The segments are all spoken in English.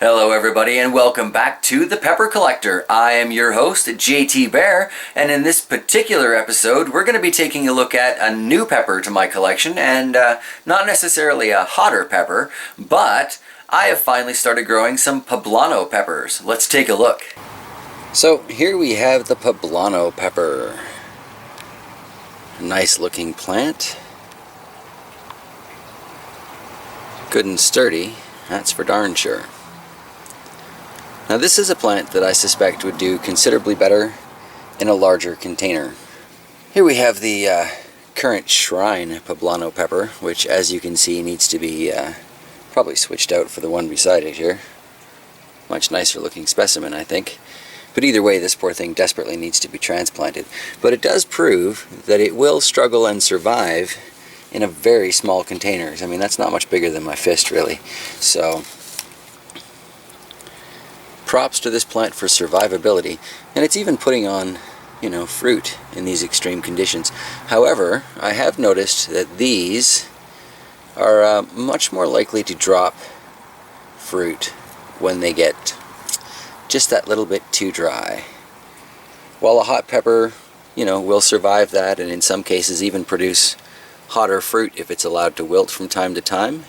Hello everybody and welcome back to The Pepper Collector. I am your host, JT Bear, and in this particular episode we're going to be taking a look at a new pepper to my collection, and not necessarily a hotter pepper, but I have finally started growing some Poblano peppers. Let's take a look. So here we have the Poblano pepper. A nice looking plant. Good and sturdy, that's for darn sure. Now this is a plant that I suspect would do considerably better in a larger container. Here we have the current shrine Poblano pepper, which as you can see needs to be probably switched out for the one beside it here. Much nicer looking specimen, I think. But either way, this poor thing desperately needs to be transplanted. But it does prove that it will struggle and survive in a very small containers. I mean, that's not much bigger than my fist, really. So props to this plant for survivability, and it's even putting on, fruit in these extreme conditions. However, I have noticed that these are much more likely to drop fruit when they get just that little bit too dry. While a hot pepper, will survive that, and in some cases even produce hotter fruit if it's allowed to wilt from time to time,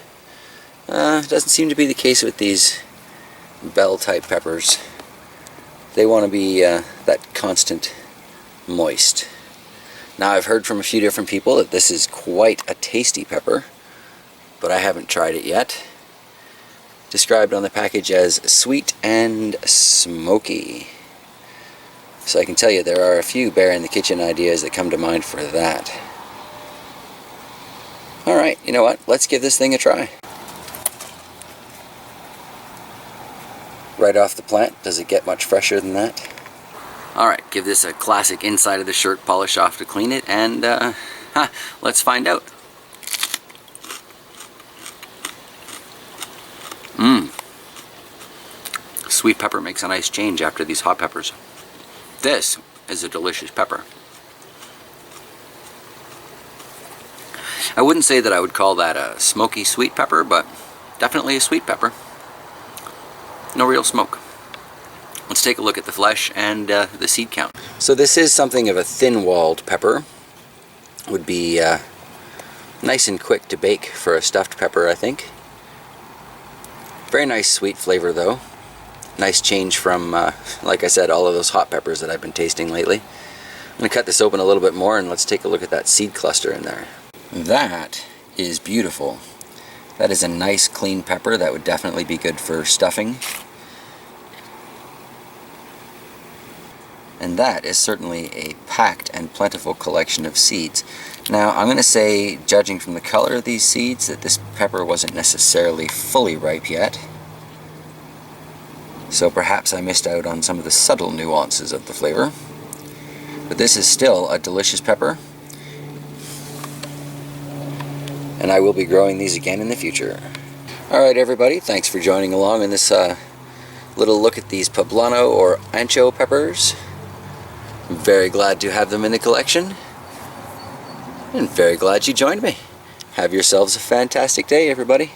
it doesn't seem to be the case with these bell type peppers. They want to be that constant moist. Now I've heard from a few different people that this is quite a tasty pepper, but I haven't tried it yet. Described on the package as sweet and smoky. So I can tell you there are a few Bear in the Kitchen ideas that come to mind for that. Alright, you know what? Let's give this thing a try. Right off the plant, does it get much fresher than that? Alright, give this a classic inside of the shirt polish off to clean it, and let's find out. Sweet pepper makes a nice change after these hot peppers. This is a delicious pepper. I wouldn't say that I would call that a smoky sweet pepper, but definitely a sweet pepper. No real smoke. Let's take a look at the flesh and the seed count. So this is something of a thin-walled pepper. Would be nice and quick to bake for a stuffed pepper, I think. Very nice sweet flavor though. Nice change from, like I said, all of those hot peppers that I've been tasting lately. I'm going to cut this open a little bit more and let's take a look at that seed cluster in there. That is beautiful. That is a nice clean pepper that would definitely be good for stuffing. And that is certainly a packed and plentiful collection of seeds. Now I'm going to say, judging from the color of these seeds, that this pepper wasn't necessarily fully ripe yet. So perhaps I missed out on some of the subtle nuances of the flavor. But this is still a delicious pepper. And I will be growing these again in the future. Alright everybody, thanks for joining along in this little look at these Poblano or Ancho peppers. I'm very glad to have them in the collection. And very glad you joined me. Have yourselves a fantastic day, everybody.